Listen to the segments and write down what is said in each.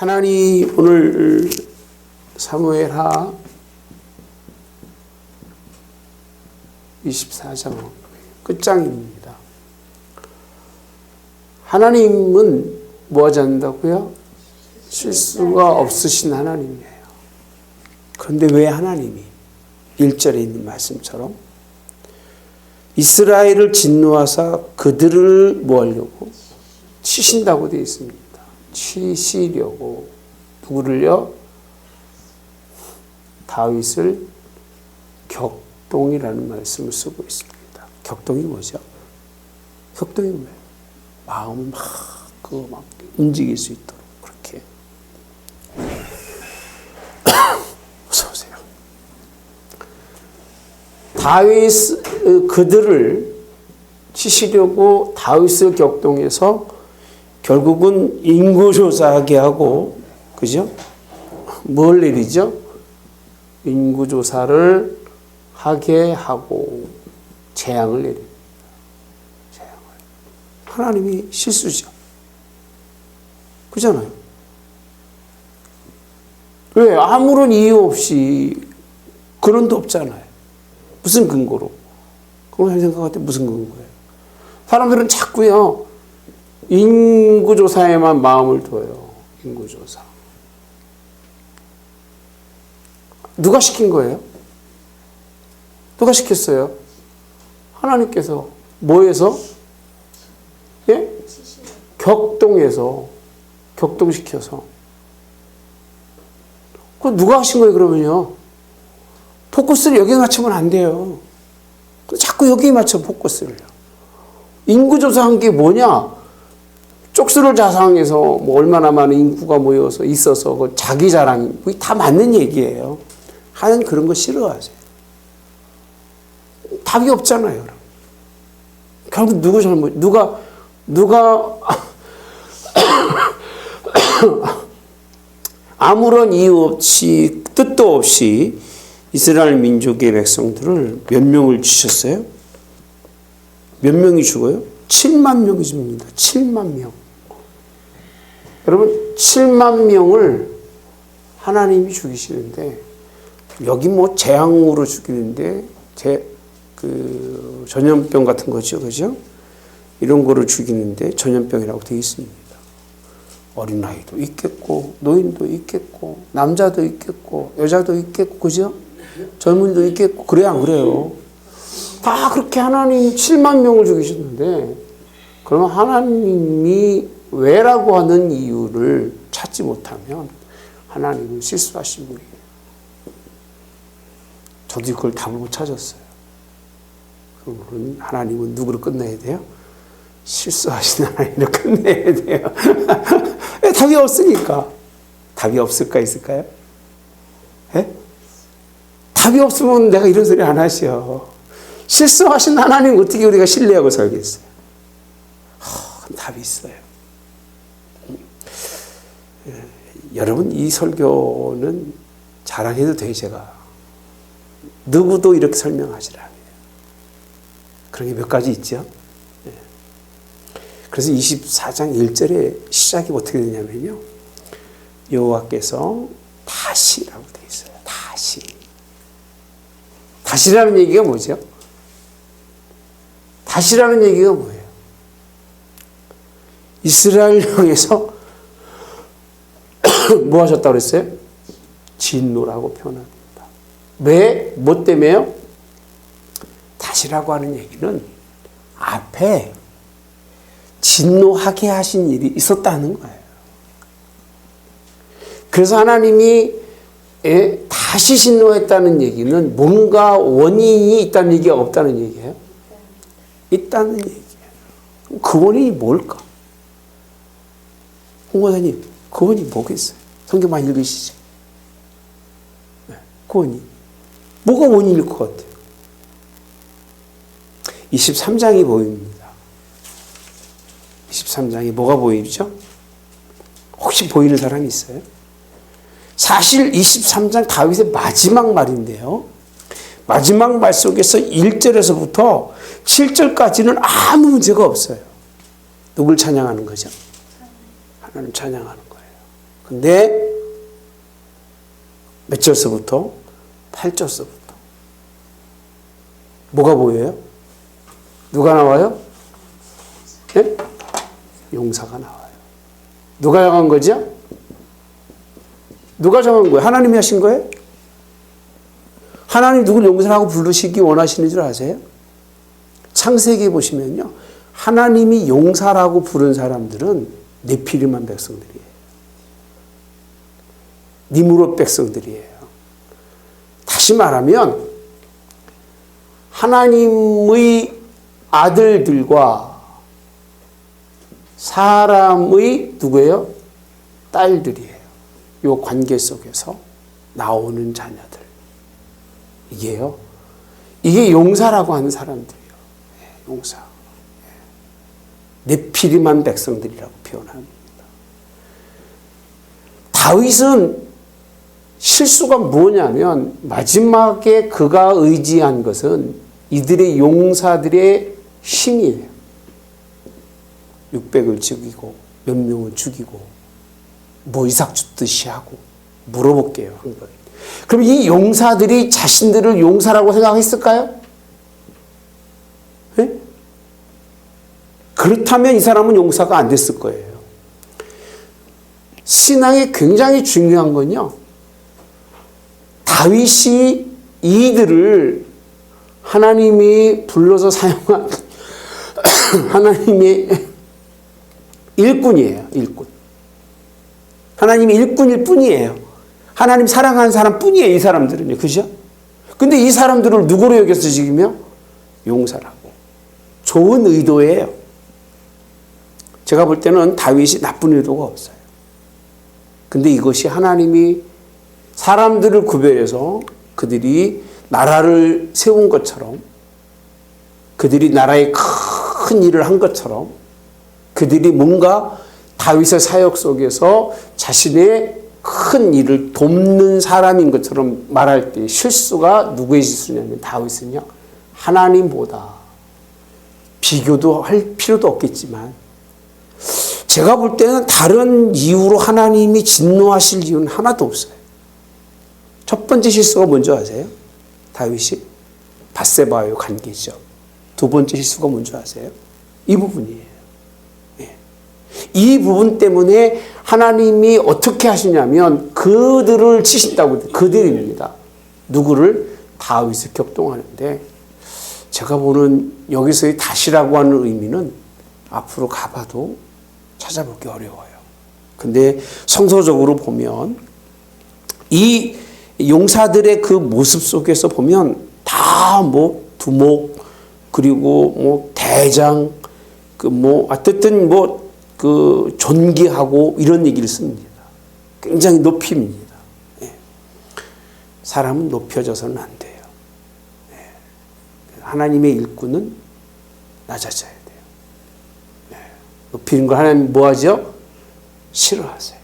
하나님 오늘 사무엘하 24장 끝장입니다. 하나님은 뭐 하지 않는다고요? 실수가 없으신 하나님이에요. 그런데 왜 하나님이 1절에 있는 말씀처럼 이스라엘을 진노하사 그들을 뭐 하려고? 치신다고 되어 있습니다. 치시려고. 누구를요? 다윗을 격동이라는 말씀을 쓰고 있습니다. 격동이 뭐죠? 격동이 뭐예요? 마음을 막 움직일 수 있도록 그렇게. 어서 오세요. 다윗 그들을 치시려고 다윗을 격동해서 결국은 인구조사하게 하고, 그죠? 뭘 내리죠? 인구조사를 하게 하고 재앙을 내립니다. 재앙을. 하나님이 실수죠. 그잖아요. 왜? 아무런 이유 없이 근원도 없잖아요. 무슨 근거로? 그런 생각할 때 무슨 근거예요? 사람들은 자꾸요 인구조사에만 마음을 둬요. 인구조사. 누가 시킨 거예요? 누가 시켰어요? 하나님께서. 뭐해서? 예? 격동해서. 격동시켜서. 그거 누가 하신 거예요, 그러면요? 포커스를 여기에 맞추면 안 돼요. 자꾸 여기에 맞춰, 포커스를요. 인구조사한 게 뭐냐? 쪽수를 자상해서 뭐 얼마나 많은 인구가 모여서 있어서 그 자기 자랑, 다 맞는 얘기예요. 하는 그런 거 싫어하세요. 답이 없잖아요. 그럼. 결국 누구 잘못, 누가 아무런 이유 없이 뜻도 없이 이스라엘 민족의 백성들을 몇 명을 주셨어요? 몇 명이 죽어요? 7만 명이 죽습니다. 7만 명. 여러분 7만 명을 하나님이 죽이시는데 여기 뭐 재앙으로 죽이는데 전염병 같은 거죠, 그죠? 이런 거를 죽이는데 전염병이라고 되어 있습니다. 어린아이도 있겠고 노인도 있겠고 남자도 있겠고 여자도 있겠고 그죠? 젊은이도 있겠고 그래야 안 그래요? 다 그렇게 하나님 7만 명을 죽이셨는데 그러면 하나님이 왜라고 하는 이유를 찾지 못하면 하나님은 실수하신 분이에요. 저도 그걸 답을 못 찾았어요. 그러면 하나님은 누구를 끝내야 돼요? 실수하신 하나님을 끝내야 돼요. 답이 없으니까. 답이 없을까 있을까요? 예? 답이 없으면 내가 이런 소리 안 하셔. 실수하신 하나님 어떻게 우리가 신뢰하고 살겠어요? 답이 있어요. 여러분 이 설교는 자랑해도 돼요. 제가 누구도 이렇게 설명하지 않아요. 그런 게 몇 가지 있죠. 그래서 24장 1절에 시작이 어떻게 되냐면요, 여호와께서 다시라고 되어 있어요. 다시라는 얘기가 뭐죠? 다시라는 얘기가 뭐예요? 이스라엘 향해서 뭐 하셨다고 그랬어요? 진노라고 표현합니다. 왜? 뭐 때문에요? 다시라고 하는 얘기는 앞에 진노하게 하신 일이 있었다는 거예요. 그래서 하나님이 다시 진노했다는 얘기는 뭔가 원인이 있다는 얘기가 없다는 얘기예요? 있다는 얘기예요. 그 원인이 뭘까? 홍 권사님, 그 원인이 뭐겠어요? 성경 많이 읽으시죠? 그 원인. 뭐가 원인일 것 같아요? 23장이 보입니다. 23장이 뭐가 보이죠? 혹시 보이는 사람이 있어요? 사실 23장 다윗의 마지막 말인데요. 마지막 말 속에서 1절에서부터 7절까지는 아무 문제가 없어요. 누굴 찬양하는 거죠? 하나님 찬양하는 거예요. 근데 몇 절서부터? 8절서부터. 뭐가 보여요? 누가 나와요? 네? 용사가 나와요. 누가 정한 거죠? 누가 정한 거예요? 하나님이 하신 거예요? 하나님 누굴 용사라고 부르시기 원하시는 줄 아세요? 창세기에 보시면요. 하나님이 용사라고 부른 사람들은 네피림한 백성들이에요. 니므롯 백성들이에요. 다시 말하면 하나님의 아들들과 사람의 누구예요? 딸들이에요. 이 관계 속에서 나오는 자녀들. 이게 용사라고 하는 사람들이에요. 용사. 네피림한 백성들이라고 표현합니다. 다윗은 실수가 뭐냐면 마지막에 그가 의지한 것은 이들의 용사들의 힘이에요. 600을 죽이고 몇 명을 죽이고 뭐 이삭 줍듯이 하고 물어볼게요. 한 번. 그럼 이 용사들이 자신들을 용사라고 생각했을까요? 네? 그렇다면 이 사람은 용사가 안 됐을 거예요. 신앙에 굉장히 중요한 건요. 다윗이 이들을 하나님이 불러서 사용한 하나님의 일꾼이에요. 일꾼. 하나님의 일꾼일 뿐이에요. 하나님 사랑하는 사람 뿐이에요. 이 사람들은요. 그죠? 근데 이 사람들을 누구로 여겨서 지금요? 용사라고. 좋은 의도예요. 제가 볼 때는 다윗이 나쁜 의도가 없어요. 근데 이것이 하나님이 사람들을 구별해서 그들이 나라를 세운 것처럼, 그들이 나라에 큰 일을 한 것처럼, 그들이 뭔가 다윗의 사역 속에서 자신의 큰 일을 돕는 사람인 것처럼 말할 때 실수가 누구의 실수냐면 다윗은요, 하나님보다 비교도 할 필요도 없겠지만 제가 볼 때는 다른 이유로 하나님이 진노하실 이유는 하나도 없어요. 첫 번째 실수가 뭔지 아세요? 다윗이 밧세바와의 관계죠. 두 번째 실수가 뭔지 아세요? 이 부분이에요. 예. 이 부분 때문에 하나님이 어떻게 하시냐면 그들을 치신다고, 그들입니다. 누구를? 다윗을 격동하는데, 제가 보는 여기서의 다시라고 하는 의미는 앞으로 가봐도 찾아보기 어려워요. 근데 성서적으로 보면 이 용사들의 그 모습 속에서 보면 다 뭐 두목, 그리고 뭐 대장, 그 뭐 어쨌든 뭐 그 존귀하고 이런 얘기를 씁니다. 굉장히 높임입니다. 예. 사람은 높여져서는 안 돼요. 예. 하나님의 일꾼은 낮아져야 돼요. 예. 높이는 걸 하나님 뭐 하죠? 싫어하세요.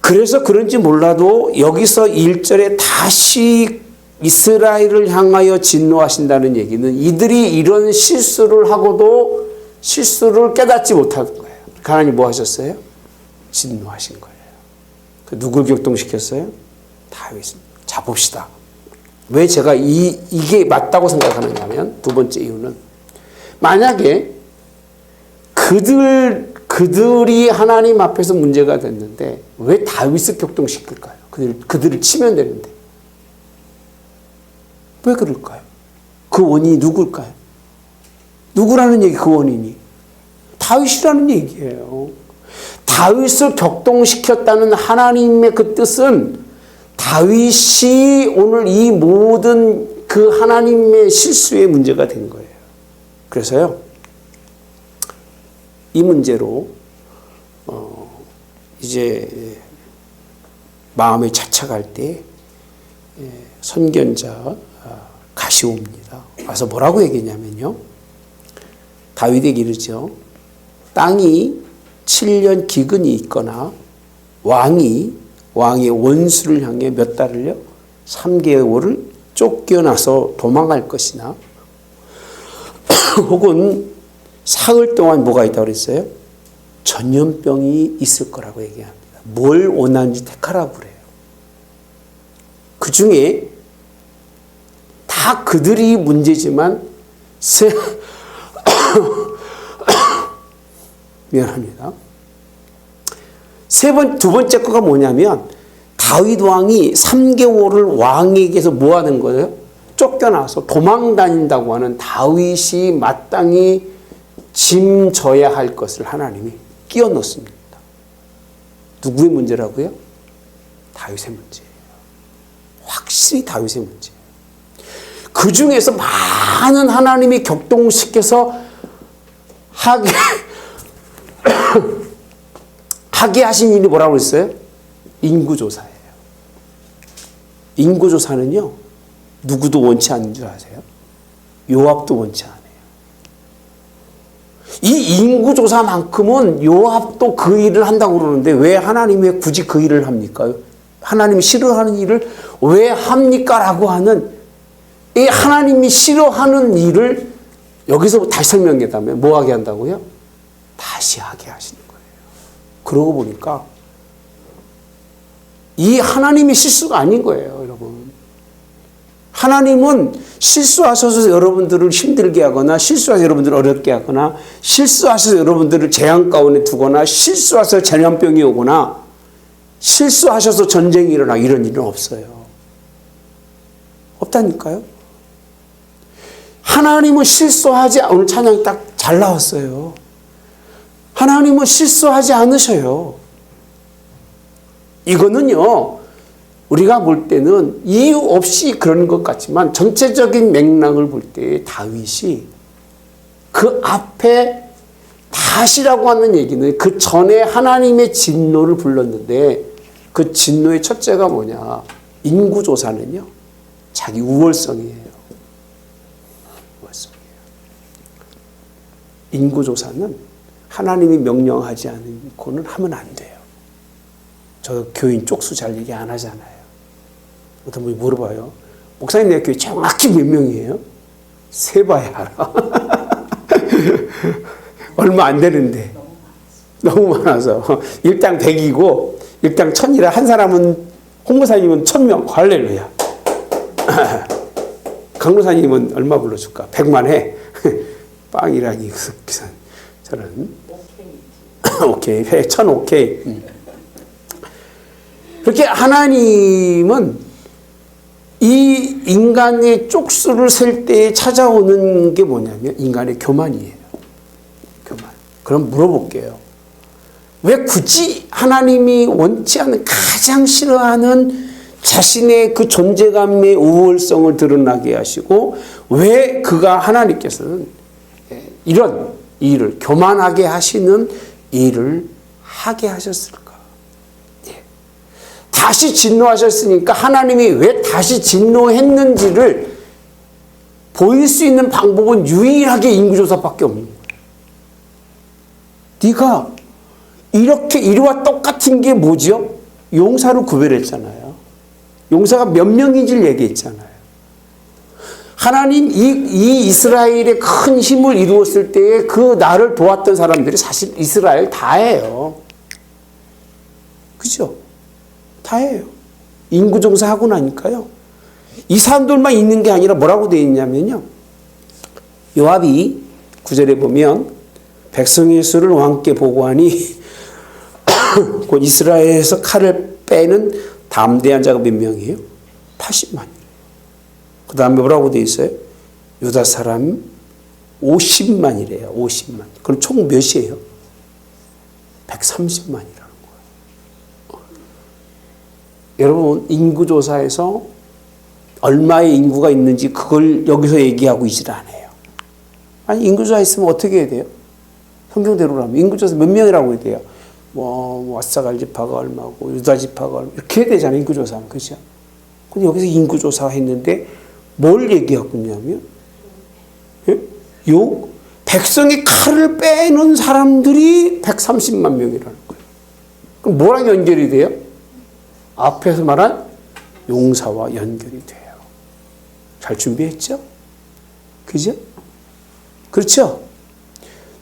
그래서 그런지 몰라도 여기서 1절에 다시 이스라엘을 향하여 진노하신다는 얘기는 이들이 이런 실수를 하고도 실수를 깨닫지 못하는 거예요. 하나님 뭐 하셨어요? 진노하신 거예요. 누굴 격동시켰어요? 다윗을. 자, 봅시다. 왜 제가 이게 맞다고 생각하느냐면 두 번째 이유는 만약에 그들이 하나님 앞에서 문제가 됐는데 왜 다윗을 격동시킬까요? 그들을 치면 되는데. 왜 그럴까요? 그 원인이 누굴까요? 누구라는 얘기, 그 원인이? 다윗이라는 얘기예요. 다윗을 격동시켰다는 하나님의 그 뜻은 다윗이 오늘 이 모든 그 하나님의 실수의 문제가 된 거예요. 그래서요, 이 문제로 이제 마음에 자착할 때 선견자 가시 옵니다. 와서 뭐라고 얘기했냐면요, 다윗에게 이르죠. 땅이 7년 기근이 있거나 왕의 원수를 향해 몇 달을요? 3개월을 쫓겨나서 도망갈 것이나 혹은 사흘 동안 뭐가 있다고 그랬어요? 전염병이 있을 거라고 얘기합니다. 뭘 원하는지 택하라고 그래요. 그 중에 다 그들이 문제지만 미안합니다. 두 번째 거가 뭐냐면 다윗 왕이 3개월을 왕에게서 뭐 하는 거예요? 쫓겨나서 도망 다닌다고 하는 다윗이 마땅히 짐져야 할 것을 하나님이 끼워 넣습니다. 누구의 문제라고요? 다윗의 문제예요. 확실히 다윗의 문제예요. 그 중에서 많은 하나님이 격동시켜서 하게 하신 일이 뭐라고 했어요? 인구조사예요. 인구조사는요, 누구도 원치 않는 줄 아세요? 요압도 원치 않아요. 이 인구조사만큼은 요압도 그 일을 한다고 그러는데 왜 하나님이 왜 굳이 그 일을 합니까? 하나님이 싫어하는 일을 왜 합니까? 라고 하는 이 하나님이 싫어하는 일을 여기서 다시 설명했다면 뭐 하게 한다고요? 다시 하게 하시는 거예요. 그러고 보니까 이 하나님이 실수가 아닌 거예요, 여러분. 하나님은 실수하셔서 여러분들을 힘들게 하거나 실수하셔서 여러분들을 어렵게 하거나 실수하셔서 여러분들을 재앙 가운데 두거나 실수하셔서 전염병이 오거나 실수하셔서 전쟁이 일어나 이런 일은 없어요. 없다니까요. 하나님은 실수하지 오늘 찬양이 딱 잘 나왔어요. 하나님은 실수하지 않으셔요. 이거는요, 우리가 볼 때는 이유 없이 그런 것 같지만 전체적인 맥락을 볼 때 다윗이 그 앞에 다시라고 하는 얘기는 그 전에 하나님의 진노를 불렀는데 그 진노의 첫째가 뭐냐? 인구조사는요, 자기 우월성이에요. 우월성이에요. 인구조사는 하나님이 명령하지 않고는 하면 안 돼요. 저 교인 쪽수 잘 얘기 안 하잖아요. 어떤 분이 물어봐요. 목사님, 내 교회 정확히 몇 명이에요? 세봐야 알아. 얼마 안 되는데. 너무 많아서. 일당 100이고 일당 1000이라 한 사람은 홍무사님은 1000명. 할렐루야. 강무사님은 얼마 불러줄까? 100만 해. 빵이라니 비싼. 저는 오케이. 1000 오케이. 그렇게 하나님은 이 인간의 쪽수를 셀 때 찾아오는 게 뭐냐면 인간의 교만이에요. 교만. 그럼 물어볼게요. 왜 굳이 하나님이 원치 않는 가장 싫어하는 자신의 그 존재감의 우월성을 드러나게 하시고 왜 그가 하나님께서는 이런 일을 교만하게 하시는 일을 하게 하셨을까? 다시 진노하셨으니까 하나님이 왜 다시 진노했는지를 보일 수 있는 방법은 유일하게 인구조사밖에 없는 거예요. 네가 이렇게 이와 똑같은 게 뭐죠? 용사를 구별했잖아요. 용사가 몇 명인지를 얘기했잖아요. 하나님 이 이스라엘의 큰 힘을 이루었을 때에 그 나를 도왔던 사람들이 사실 이스라엘 다예요. 그죠? 다예요. 인구조사하고 나니까요. 이 사람들만 있는 게 아니라 뭐라고 되어 있냐면요. 요압이 9절에 보면 백성의 수를 왕께 보고하니 곧 이스라엘에서 칼을 빼는 담대한 자가 몇 명이에요? 80만이에요. 그 다음에 뭐라고 되어 있어요? 유다 사람 50만이래요. 50만. 그럼 총 몇이에요? 130만이라. 여러분, 인구조사에서 얼마의 인구가 있는지 그걸 여기서 얘기하고 있질 않아요. 아니, 인구조사 있으면 어떻게 해야 돼요? 성경대로라면 인구조사 몇 명이라고 해야 돼요? 아사갈 지파가 얼마고 유다 지파가 얼마 이렇게 해야 되잖아요. 인구조사는. 그렇죠? 근데 여기서 인구조사 했는데 뭘 얘기하고 있냐면 요 백성의 칼을 빼는 사람들이 130만 명이라는 거예요. 그럼 뭐랑 연결이 돼요? 앞에서 말한 용사와 연결이 돼요. 잘 준비했죠? 그죠? 그렇죠?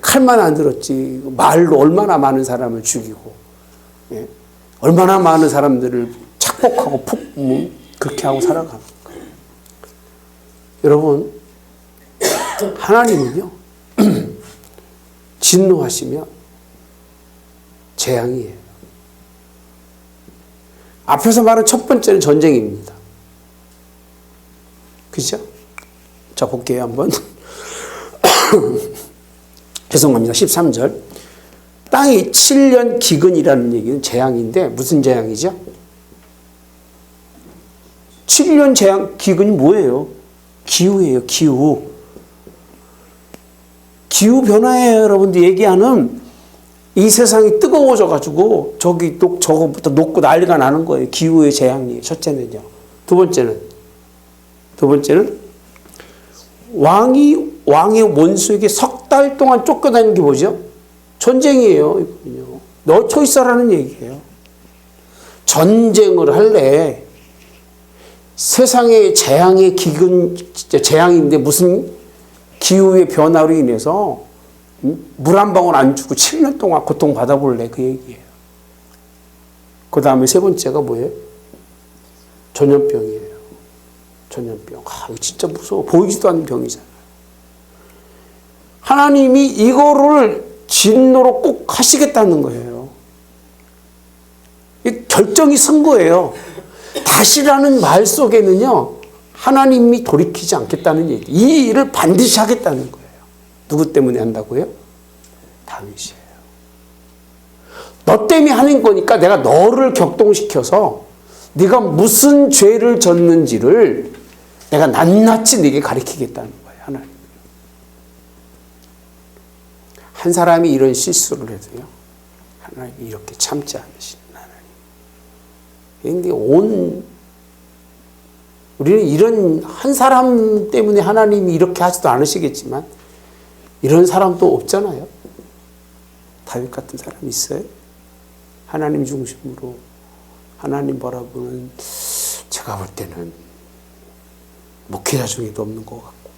칼만 안 들었지 말로 얼마나 많은 사람을 죽이고, 예? 얼마나 많은 사람들을 착복하고 그렇게 하고 살아가는 거예요. 여러분, 하나님은요 진노하시면 재앙이에요. 앞에서 말한 첫 번째는 전쟁입니다. 그죠? 자, 볼게요, 한번. 죄송합니다. 13절. 땅이 7년 기근이라는 얘기는 재앙인데, 무슨 재앙이죠? 7년 재앙, 기근이 뭐예요? 기후예요, 기후. 기후 변화에 여러분들 얘기하는 이 세상이 뜨거워져가지고 저거부터 녹고 난리가 나는 거예요. 기후의 재앙이에요. 첫째는요. 두 번째는 왕의 원수에게 석 달 동안 쫓겨다니는 게 뭐죠? 전쟁이에요. 넣쳐 있어라는 얘기예요. 전쟁을 할래. 세상의 재앙의 기근, 재앙인데 무슨 기후의 변화로 인해서 물 한 방울 안 주고 7년 동안 고통받아 볼래, 그 얘기예요. 그 다음에 세 번째가 뭐예요? 전염병이에요. 전염병. 이거 진짜 무서워. 보이지도 않는 병이잖아요. 하나님이 이거를 진노로 꼭 하시겠다는 거예요. 결정이 선 거예요. 다시라는 말 속에는요, 하나님이 돌이키지 않겠다는 얘기. 이 일을 반드시 하겠다는 거예요. 누구 때문에 한다고요? 다윗이에요. 너 때문에 하는 거니까 내가 너를 격동시켜서 네가 무슨 죄를 졌는지를 내가 낱낱이 네게 가르치겠다는 거예요. 하나님. 한 사람이 이런 실수를 해도요, 하나님이 이렇게 참지 않으시는 하나님. 그런데 우리는 이런 한 사람 때문에 하나님이 이렇게 하지도 않으시겠지만 이런 사람도 없잖아요. 다윗 같은 사람이 있어요? 하나님 중심으로 하나님 바라보는, 제가 볼 때는 목회자 중에도 없는 것 같고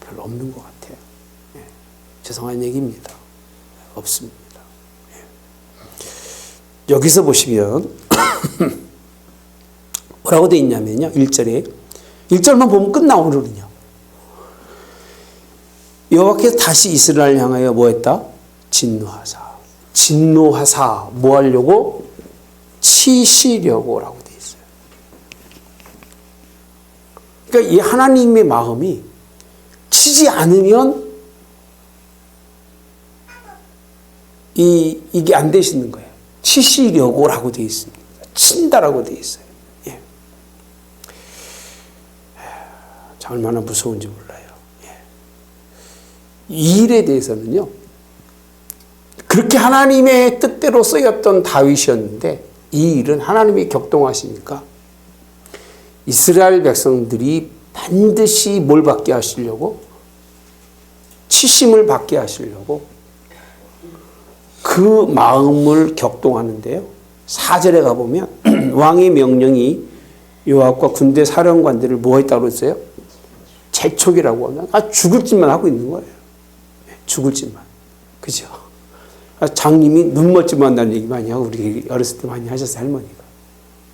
별로 없는 것 같아요. 예. 죄송한 얘기입니다. 없습니다. 예. 여기서 보시면 뭐라고 되어 있냐면요, 1절만 보면 끝나. 오늘은요, 여호와께서 다시 이스라엘 향하여 뭐 했다? 진노하사 뭐 하려고? 치시려고라고 되어 있어요. 그러니까 이 하나님의 마음이 치지 않으면 이게 안 되시는 거예요. 치시려고라고 되어 있습니다. 친다라고 되어 있어요. 예. 얼마나 무서운지 몰라요. 예. 이 일에 대해서는요, 그렇게 하나님의 뜻대로 쓰였던 다윗이었는데 이 일은 하나님이 격동하시니까 이스라엘 백성들이 반드시 뭘 받게 하시려고? 치심을 받게 하시려고 그 마음을 격동하는데요. 4절에 가보면 왕의 명령이 요압과 군대 사령관들을 뭐 했다고 했어요? 재촉이라고 하면 죽을 짓만 하고 있는 거예요. 죽을 짓만. 그죠? 장님이 눈멋지만 한다는 얘기 많이 하고, 우리 어렸을 때 많이 하셨어요, 할머니가.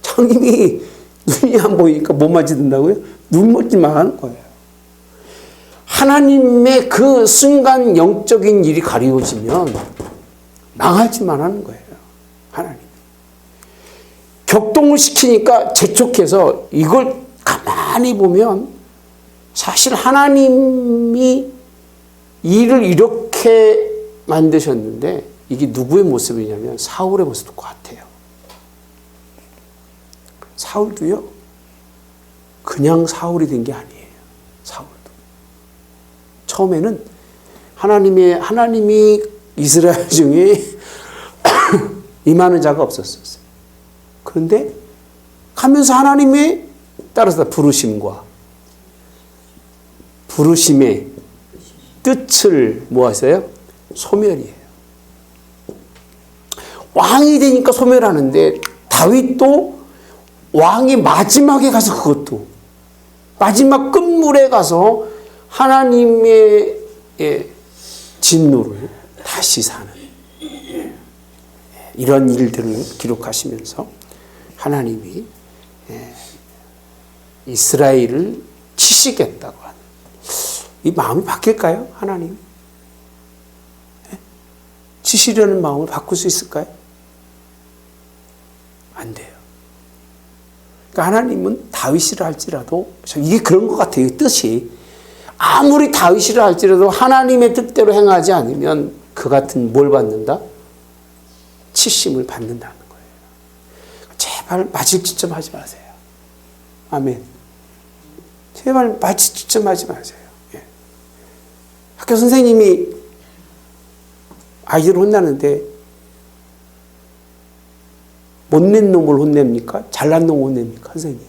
장님이 눈이 안 보이니까 못 맞이든다고요? 눈멋지만 하는 거예요. 하나님의 그 순간 영적인 일이 가리워지면 망하지만 하는 거예요. 하나님. 격동을 시키니까 재촉해서 이걸 가만히 보면 사실 하나님이 일을 이렇게 만드셨는데 이게 누구의 모습이냐면 사울의 모습도 같아요. 사울도요, 그냥 사울이 된 게 아니에요. 사울도. 처음에는 하나님이 이스라엘 중에 임하는 자가 없었어요. 그런데 가면서 하나님의 따라서 부르심의 뜻을 뭐 하세요? 소멸이에요. 왕이 되니까 소멸하는데 다윗도 왕이 마지막에 가서 그것도 마지막 끝물에 가서 하나님의 진노를 다시 사는 이런 일들을 기록하시면서 하나님이 이스라엘을 치시겠다고 하는 이 마음이 바뀔까요? 하나님 치시려는 마음을 바꿀 수 있을까요? 안 돼요. 그러니까 하나님은 다윗이라 할지라도 이게 그런 것 같아요. 뜻이 아무리 다윗이라 할지라도 하나님의 뜻대로 행하지 않으면 그 같은 뭘 받는다? 치심을 받는다는 거예요. 제발 맞을 짓 좀 하지 마세요. 아멘. 제발 맞을 짓 좀 하지 마세요. 예. 학교 선생님이 아이들 혼나는데 못낸 놈을 혼냅니까? 잘난 놈을 혼냅니까? 선생님.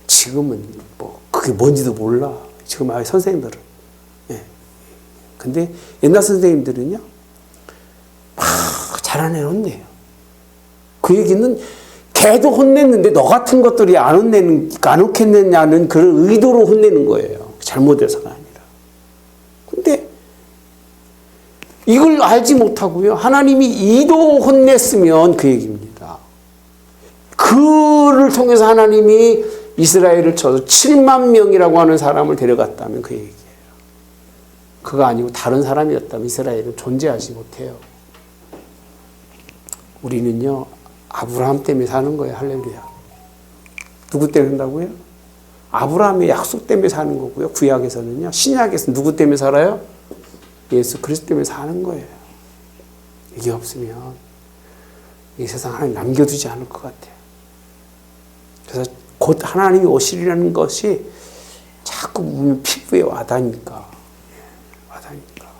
지금은 뭐 그게 뭔지도 몰라. 지금 아이 선생님들은. 예. 근데 옛날 선생님들은요. 막 잘하는 애를 혼내요. 그 얘기는 걔도 혼냈는데 너 같은 것들이 안 혼냈냐는 그런 의도로 혼내는 거예요. 잘못해서가 아니라. 근데 이걸 알지 못하고요. 하나님이 이도 혼냈으면 그 얘기입니다. 그를 통해서 하나님이 이스라엘을 쳐서 7만 명이라고 하는 사람을 데려갔다면 그 얘기예요. 그가 아니고 다른 사람이었다면 이스라엘은 존재하지 못해요. 우리는요. 아브라함 때문에 사는 거예요. 할렐루야. 누구 때문에 산다고요? 아브라함의 약속 때문에 사는 거고요. 구약에서는요. 신약에서 누구 때문에 살아요? 예수 그리스도 때문에 사는 거예요. 이게 없으면 이 세상 하나님 남겨두지 않을 것 같아요. 그래서 곧 하나님이 오시리라는 것이 자꾸 보면 피부에 와닿으니까. 와닿으니까.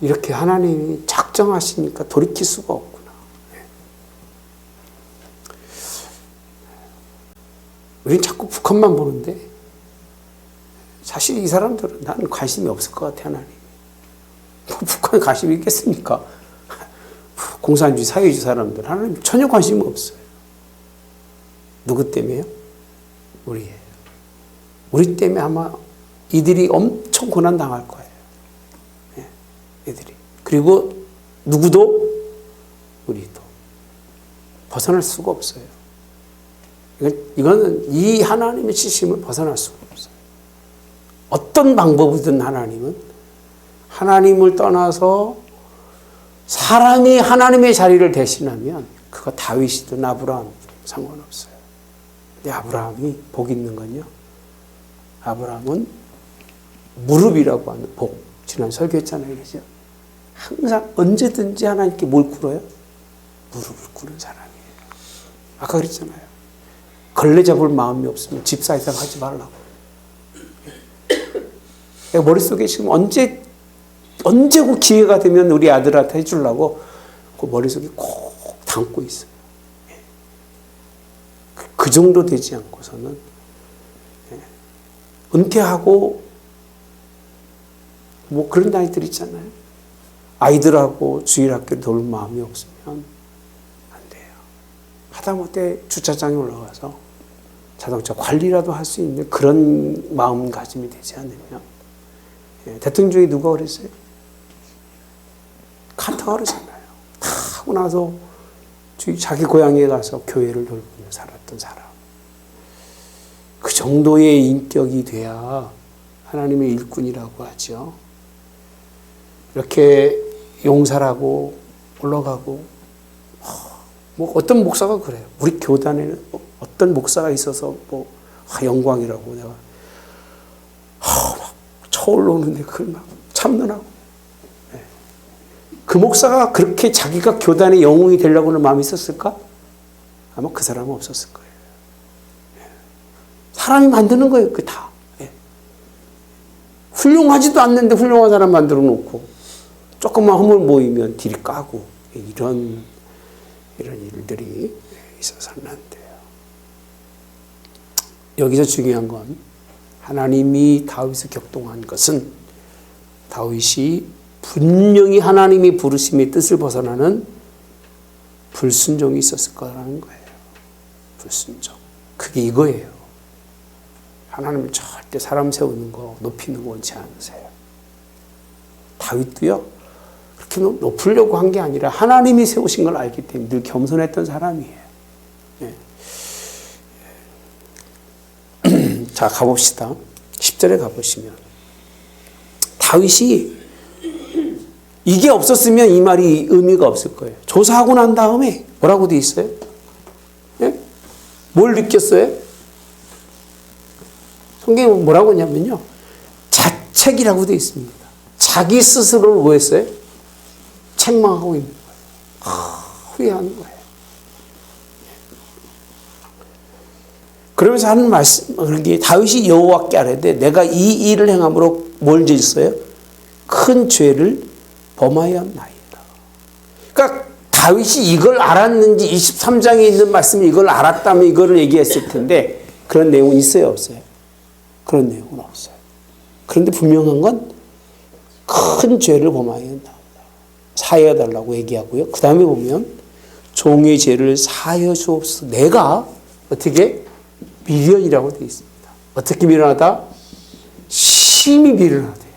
이렇게 하나님이 작정하시니까 돌이킬 수가 없구나. 우리는 자꾸 북한만 보는데 사실 이 사람들은 나는 관심이 없을 것 같아. 하나님. 북한에 관심이 있겠습니까? 공산주의, 사회주의 사람들 하나님 전혀 관심이 없어요. 누구 때문에요? 우리예요. 우리 때문에 아마 이들이 엄청 고난 당할 거예요. 애들이. 그리고 누구도 우리도 벗어날 수가 없어요. 이거는 이 하나님의 치심을 벗어날 수가 없어요. 어떤 방법이든 하나님은 하나님을 떠나서 사람이 하나님의 자리를 대신하면 그가 다윗이든 아브라함이든 상관없어요. 근데 아브라함이 복 있는 건요. 아브라함은 무릎이라고 하는 복. 지난 설교했잖아요. 그죠? 항상 언제든지 하나님께 뭘 꿇어요? 무릎을 꿇는 사람이에요. 아까 그랬잖아요. 걸레 잡을 마음이 없으면 집사 이상 하지 말라고. 내가 머릿속에 지금 언제고 기회가 되면 우리 아들한테 해주려고 그 머릿속에 꼭 담고 있어요. 그 정도 되지 않고서는 은퇴하고 뭐 그런 아이들 있잖아요. 아이들하고 주일학교를 돌 마음이 없으면 안 돼요. 하다못해 주차장에 올라가서 자동차 관리라도 할 수 있는 그런 마음가짐이 되지 않으면 대통령 중에 누가 그랬어요? 칸타가 그러잖아요. 다 하고 나서 자기 고향에 가서 교회를 돌보며 살았던 사람. 그 정도의 인격이 돼야 하나님의 일꾼이라고 하죠. 이렇게 용사라고 올라가고 뭐 어떤 목사가 그래요. 우리 교단에는 어떤 목사가 있어서 뭐 영광이라고 내가 막 쳐올라오는데 그걸 막 참는하고 그 목사가 그렇게 자기가 교단의 영웅이 되려고는 마음이 있었을까? 아마 그 사람은 없었을 거예요. 사람이 만드는 거예요. 그 다. 훌륭하지도 않는데 훌륭한 사람 만들어 놓고 조금만 허물 모이면 딜이 까고 이런 일들이 있어서는 안 돼요. 여기서 중요한 건 하나님이 다윗을 격동한 것은 다윗이 분명히 하나님이 부르심의 뜻을 벗어나는 불순종이 있었을 거라는 거예요. 불순종. 그게 이거예요. 하나님은 절대 사람 세우는 거, 높이는 거 원치 않으세요. 다윗도요, 그렇게 높으려고 한 게 아니라 하나님이 세우신 걸 알기 때문에 늘 겸손했던 사람이에요. 예. 자, 가봅시다. 10절에 가보시면 다윗이 이게 없었으면 이 말이 의미가 없을 거예요. 조사하고 난 다음에 뭐라고 돼 있어요? 예? 뭘 느꼈어요? 성경에 뭐라고 하냐면요, 자책이라고 돼 있습니다. 자기 스스로를 뭐 했어요? 책망하고 있는 거예요. 후회하는 거예요. 그러면서 하는 말씀, 그러기에 다윗이 여호와께 아뢰되 내가 이 일을 행함으로 뭘 짓었어요? 큰 죄를 범하였나이다. 그러니까 다윗이 이걸 알았는지 23장에 있는 말씀이 이걸 알았다면 이거를 얘기했을 텐데 그런 내용은 있어요, 없어요? 그런 내용은 없어요. 그런데 분명한 건 큰 죄를 범하였나이다. 사여달라고 얘기하고요. 그 다음에 보면 종의 죄를 사여 주옵소서. 내가 어떻게 미련이라고 되어 있습니다. 어떻게 미련하다? 심히 미련하대요.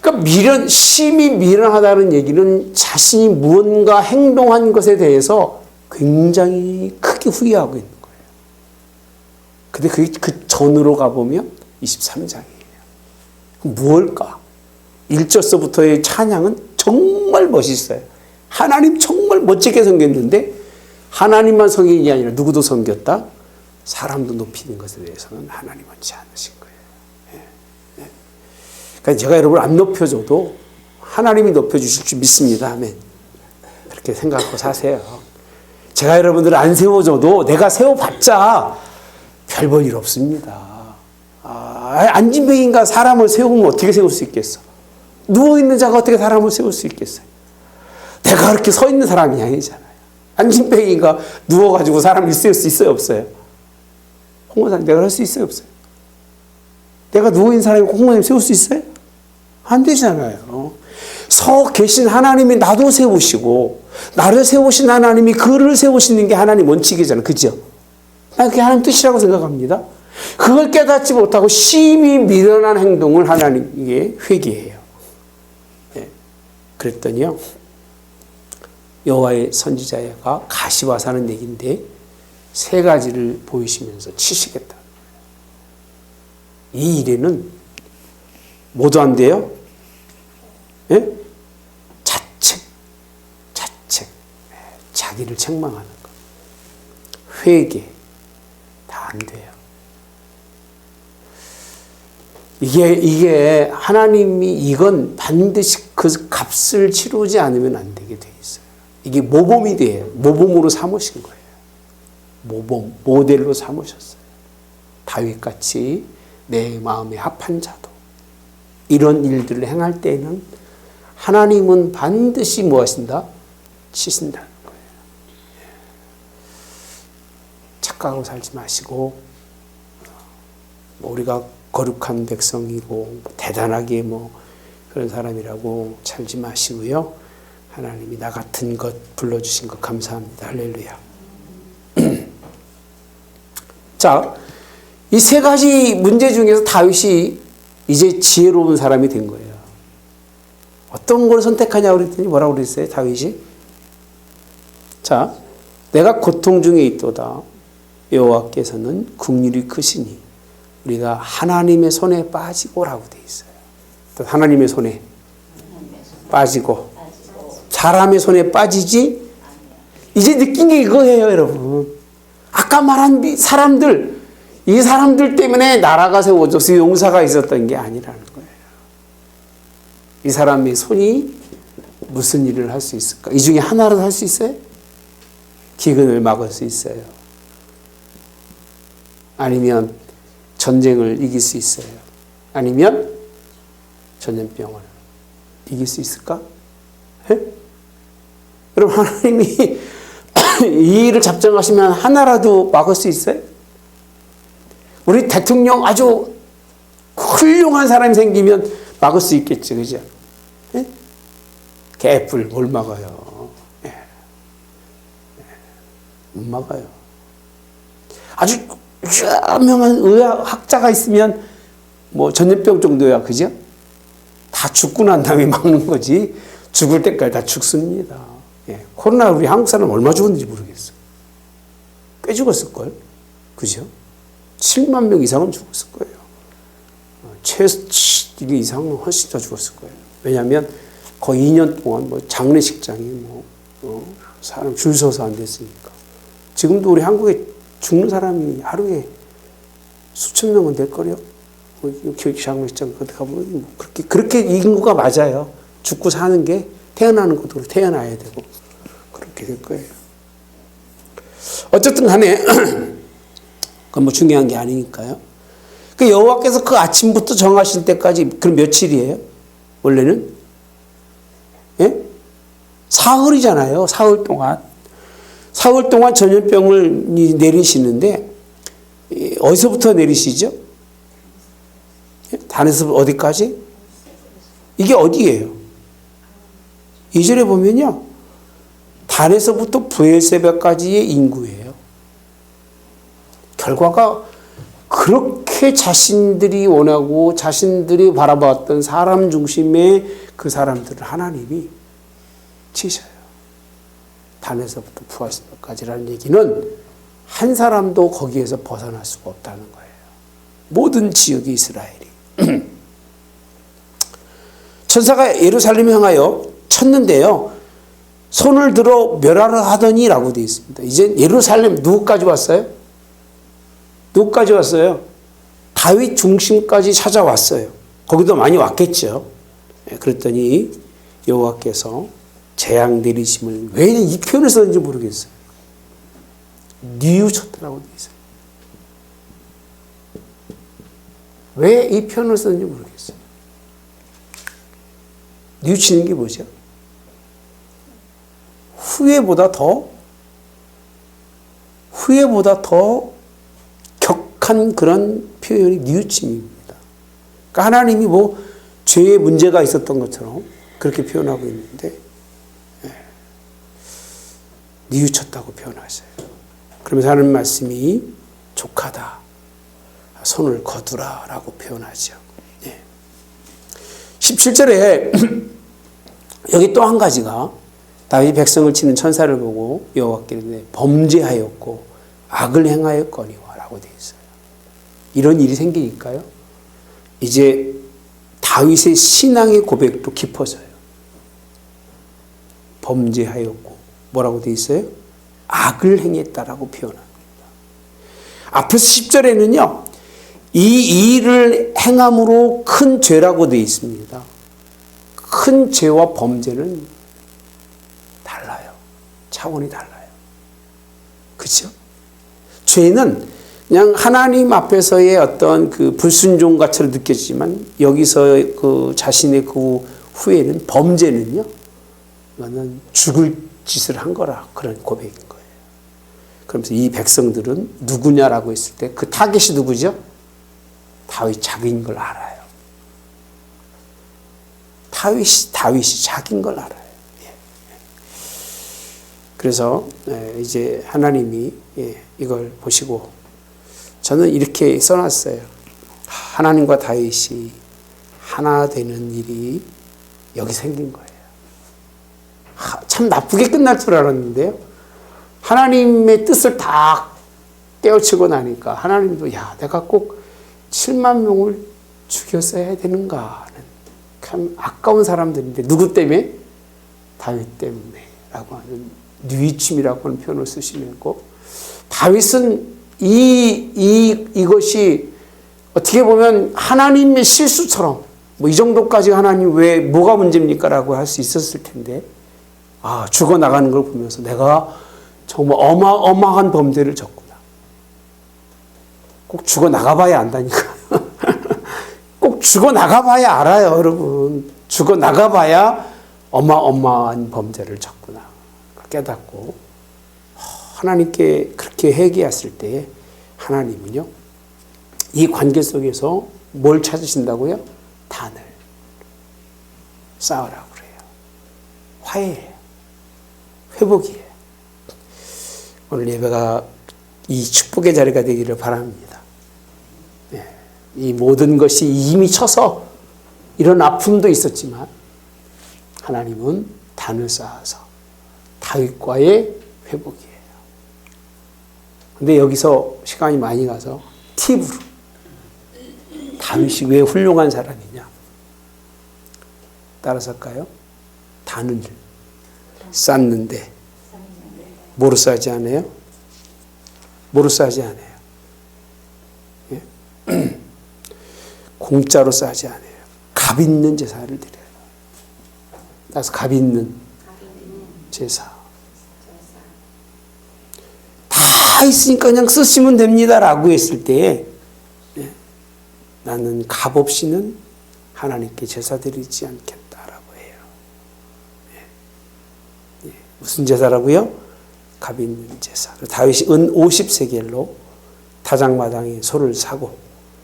그러니까 심히 미련하다는 얘기는 자신이 무언가 행동한 것에 대해서 굉장히 크게 후회하고 있는 거예요. 근데 그게 그 전으로 가보면 23장이에요. 무엇일까? 1절서부터의 찬양은 정말 멋있어요. 하나님 정말 멋지게 섬겼는데 하나님만 섬긴 게 아니라 누구도 섬겼다? 사람도 높이는 것에 대해서는 하나님은 하지 않으신 거예요. 예. 예. 그러니까 제가 여러분을 안 높여줘도 하나님이 높여주실 줄 믿습니다. 아멘. 그렇게 생각하고 사세요. 제가 여러분들을 안 세워줘도 내가 세워봤자 별 볼 일 없습니다. 안진뱅이가 사람을 세우면 어떻게 세울 수 있겠어? 누워있는 자가 어떻게 사람을 세울 수 있겠어요? 내가 그렇게 서 있는 사람이 아니잖아요. 안진뱅이가 누워가지고 사람을 세울 수 있어요, 없어요? 홍원사님, 내가 할 수 있어요, 없어요? 내가 누워있는 사람이 홍원사님 세울 수 있어요? 안 되잖아요. 서 계신 하나님이 나도 세우시고, 나를 세우신 하나님이 그를 세우시는 게 하나님 원칙이잖아요. 그죠? 난 그게 하나님 뜻이라고 생각합니다. 그걸 깨닫지 못하고 심히 미련한 행동을 하나님에게 회개해요. 네. 그랬더니요, 여호와의 선지자가 가시와서 하는 얘기인데 세 가지를 보이시면서 치시겠다. 이 일에는 뭐도 안 돼요? 네? 자책. 네. 자기를 책망하는 것. 회개. 다 안 돼요. 이게 하나님이 이건 반드시 그 값을 치르지 않으면 안 되게 돼 있어요. 이게 모범이 돼요. 모범으로 삼으신 거예요. 모범, 모델로 삼으셨어요. 다윗같이 내 마음에 합한 자도 이런 일들을 행할 때에는 하나님은 반드시 뭐 하신다? 치신다는 거예요. 착각하고 살지 마시고 우리가 거룩한 백성이고 대단하게 그런 사람이라고 살지 마시고요. 하나님이 나 같은 것 불러주신 것 감사합니다. 할렐루야. 자, 이 세 가지 문제 중에서 다윗이 이제 지혜로운 사람이 된 거예요. 어떤 걸 선택하냐고 그랬더니 뭐라고 그랬어요? 다윗이? 자, 내가 고통 중에 있도다. 여호와께서는 긍휼이 크시니 우리가 하나님의 손에 빠지고라고 돼 있어요. 또 하나님의 손에 빠지고 사람의 손에 빠지지. 이제 느낀 게 이거예요, 여러분. 아까 말한 사람들, 이 사람들 때문에 나라가 세워져서 용사가 있었던 게 아니라는 거예요. 이 사람의 손이 무슨 일을 할 수 있을까? 이 중에 하나라도 할 수 있어요? 기근을 막을 수 있어요. 아니면 전쟁을 이길 수 있어요. 아니면 전염병을 이길 수 있을까? 네? 여러분, 하나님이 이 일을 작정하시면 하나라도 막을 수 있어요? 우리 대통령 아주 훌륭한 사람이 생기면 막을 수 있겠지, 그죠? 네? 개뿔 뭘 막아요? 네. 못 막아요. 아주 유명한 의학학자가 있으면 전염병 정도야, 그죠? 다 죽고 난 다음에 막는 거지 죽을 때까지 다 죽습니다. 예. 코로나 우리 한국 사람 얼마 죽었는지 모르겠어요. 꽤 죽었을걸? 그죠? 7만 명 이상은 죽었을 거예요. 최소 이상은 훨씬 더 죽었을 거예요. 왜냐하면 거의 2년 동안 뭐 장례식장이 사람 줄 서서 안 됐으니까. 지금도 우리 한국에 죽는 사람이 하루에 수천 명은 될 거요. 장례식장 가보면 그렇게 인구가 맞아요. 죽고 사는 게 태어나는 것도 태어나야 되고 그렇게 될 거예요. 어쨌든 간에 그건 뭐 중요한 게 아니니까요. 그 여호와께서 그 아침부터 정하실 때까지 그럼 며칠이에요? 원래는? 예? 사흘이잖아요. 사흘 동안. 사흘 동안 전염병을 내리시는데 어디서부터 내리시죠? 단에서 어디까지? 이게 어디예요? 2절에 보면요. 단에서부터 브엘세바까지의 인구예요. 결과가 그렇게 자신들이 원하고 자신들이 바라봤던 사람 중심의 그 사람들을 하나님이 치셔요. 단에서부터 브엘세바까지라는 얘기는 한 사람도 거기에서 벗어날 수가 없다는 거예요. 모든 지역이 이스라엘이. 천사가 예루살렘을 향하여 쳤는데요. 손을 들어 멸하려 하더니라고 되어 있습니다. 이제 예루살렘 누구까지 왔어요? 누구까지 왔어요? 다윗 중심까지 찾아왔어요. 거기도 많이 왔겠죠. 그랬더니 여호와께서 재앙 내리심을 왜 이 표현을 썼는지 모르겠어요. 뉘우쳤다라고 되어 있어요. 왜 이 표현을 썼는지 모르겠어요. 뉘우치는 게 뭐죠? 후회보다 더 격한 그런 표현이 뉘우침입니다. 그러니까 하나님이 뭐 죄의 문제가 있었던 것처럼 그렇게 표현하고 있는데 뉘우쳤다고 표현하셔요. 그러면서 하는 말씀이 족하다. 손을 거두라 라고 표현하죠. 17절에 여기 또 한 가지가 다윗이 백성을 치는 천사를 보고 여호와께 범죄하였고 악을 행하였거니와 라고 되어 있어요. 이런 일이 생기니까요. 이제 다윗의 신앙의 고백도 깊어져요. 범죄하였고 뭐라고 되어 있어요? 악을 행했다라고 표현합니다. 앞에서 10절에는요. 이 일을 행함으로 큰 죄라고 되어 있습니다. 큰 죄와 범죄는 달라요. 차원이 달라요. 그렇죠? 죄는 그냥 하나님 앞에서의 어떤 그 불순종같이 느껴지지만 여기서 그 자신의 그 후에는 범죄는요. 이거는 죽을 짓을 한 거라 그런 고백인 거예요. 그러면서 이 백성들은 누구냐라고 했을 때 그 타겟이 누구죠? 다윗 자기인 걸 알아요. 다윗이 자기인 걸 알아요. 그래서 이제 하나님이 이걸 보시고 저는 이렇게 써놨어요. 하나님과 다윗이 하나 되는 일이 여기 생긴 거예요. 참 나쁘게 끝날 줄 알았는데요. 하나님의 뜻을 다 떼어치고 나니까 하나님도 야 내가 꼭 7만 명을 죽였어야 되는가 하는 참 아까운 사람들인데 누구 때문에? 다윗 때문에 라고 하는 뉘우침이라고 하는 표현을 쓰시고 다윗은 이것이 어떻게 보면 하나님의 실수처럼 뭐 이 정도까지 하나님 왜 뭐가 문제입니까? 라고 할 수 있었을 텐데 죽어나가는 걸 보면서 내가 정말 어마어마한 범죄를 졌구나. 꼭 죽어나가봐야 안다니까. 꼭 죽어나가봐야 알아요, 여러분. 죽어나가봐야 어마어마한 범죄를 졌구나. 깨닫고 하나님께 그렇게 회개했을 때 하나님은요. 이 관계 속에서 뭘 찾으신다고요? 단을 쌓으라고 그래요. 화해예요. 회복이에요. 오늘 예배가 이 축복의 자리가 되기를 바랍니다. 이 모든 것이 이미 쳐서 이런 아픔도 있었지만 하나님은 단을 쌓아서 다윗과의 회복이에요. 근데 여기서 시간이 많이 가서 팁으로 다윗이 왜 훌륭한 사람이냐? 따라서 할까요? 단을 쌓는데 뭐로 쌓지 않아요? 뭐로 쌓지 않아요? 예? 공짜로 쌓지 않아요. 값 있는 제사를 드려요. 따라서 값 있는 제사. 다 있으니까 그냥 쓰시면 됩니다라고 했을 때 나는 값 없이는 하나님께 제사 드리지 않겠다라고 해요. 무슨 제사라고요? 값 있는 제사. 다윗이 은 50세겔로 타작마당에 소를 사고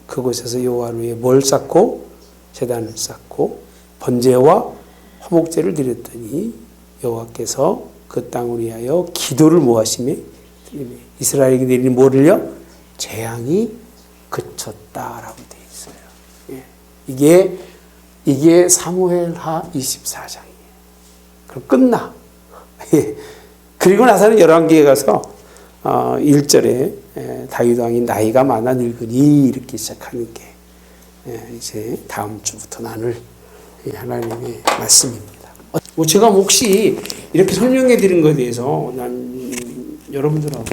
그곳에서 여호와를 위해 뭘 쌓고 제단을 쌓고 번제와 화목제를 드렸더니 여호와께서 그 땅을 위하여 기도를 모하시며 이스라엘에게 내리는 뭐를요? 재앙이 그쳤다라고 되어 있어요. 이게 사무엘하 24장이에요. 그럼 끝나. 그리고 나서는 열왕기에 가서 1절에 다윗 왕이 나이가 많아 늙으니 이렇게 시작하는 게 이제 다음 주부터 나눌 하나님의 말씀입니다. 제가 혹시 이렇게 설명해 드린 것에 대해서 난 여러분들하고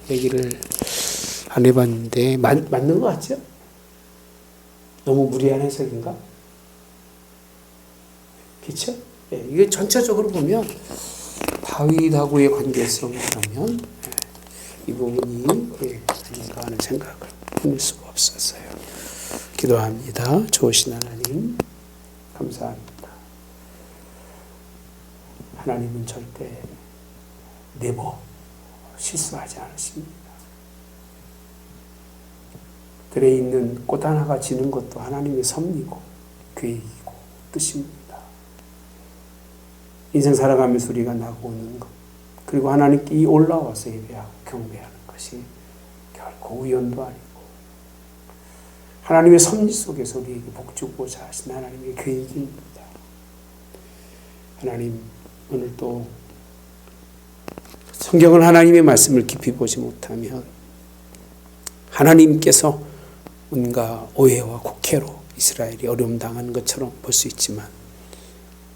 얘기를 안 해봤는데 맞는 것 같죠? 너무 무리한 해석인가? 그렇죠? 이게 전체적으로 보면 다윗하고의 관계성을 보면 이 부분이 아닌가 하는 생각을 해낼 수가 없었어요. 기도합니다. 좋으신 하나님 감사합니다. 하나님은 절대 네버 실수하지 않으십니다. 들에 있는 꽃 하나가 지는 것도 하나님의 섭리고 계획이고 뜻입니다. 인생 살아가면서 우리가 나고는 것 그리고 하나님께 올라와서 예배하고 경배하는 것이 결코 우연도 아니고 하나님의 섭리 속에서 우리에게 복 주고자 하신 하나님의 계획입니다. 하나님 오늘 또 성경을 하나님의 말씀을 깊이 보지 못하면 하나님께서 뭔가 오해와 곡해로 이스라엘이 어려움 당하는 것처럼 볼 수 있지만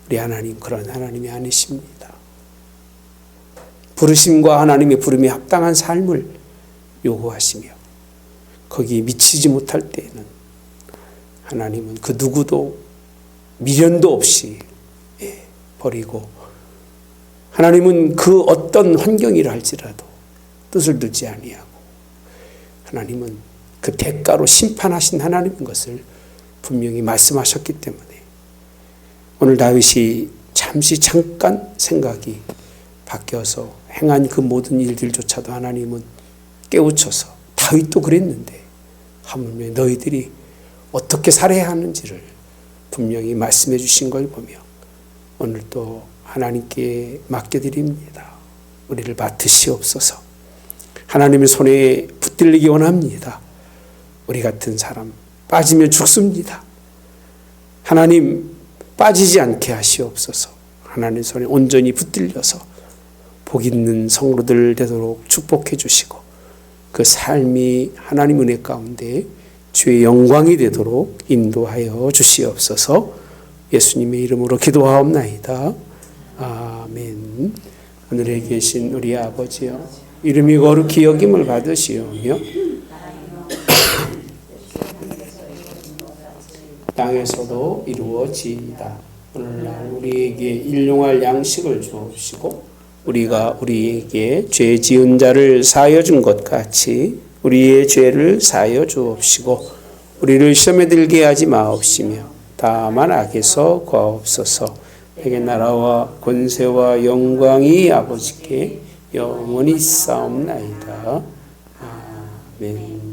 우리 하나님 그런 하나님이 아니십니다. 부르심과 하나님의 부름에 합당한 삶을 요구하시며 거기에 미치지 못할 때에는 하나님은 그 누구도 미련도 없이 버리고 하나님은 그 어떤 환경이라 할지라도 뜻을 두지 아니하고 하나님은 그 대가로 심판하신 하나님인 것을 분명히 말씀하셨기 때문에 오늘 다윗이 잠깐 생각이 바뀌어서 행한 그 모든 일들조차도 하나님은 깨우쳐서 다윗도 그랬는데 하물며 너희들이 어떻게 살아야 하는지를 분명히 말씀해 주신 걸 보며 오늘 또 하나님께 맡겨드립니다. 우리를 맡으시옵소서. 하나님의 손에 붙들리기 원합니다. 우리 같은 사람 빠지면 죽습니다. 하나님 빠지지 않게 하시옵소서. 하나님의 손에 온전히 붙들려서 복 있는 성도들 되도록 축복해 주시고 그 삶이 하나님 은혜 가운데 주의 영광이 되도록 인도하여 주시옵소서. 예수님의 이름으로 기도하옵나이다. 아멘. 하늘에 계신 우리 아버지여 이름이 거룩히 여김을 받으시오며 땅에서도 이루어지이다. 오늘날 우리에게 일용할 양식을 주옵시고 우리가 우리에게 죄 지은 자를 사하여 준 것 같이 우리의 죄를 사하여 주옵시고 우리를 시험에 들게 하지 마옵시며 다만 악에서 구하옵소서. 백의 나라와 권세와 영광이 아버지께 영원히 싸움나이다. 아멘.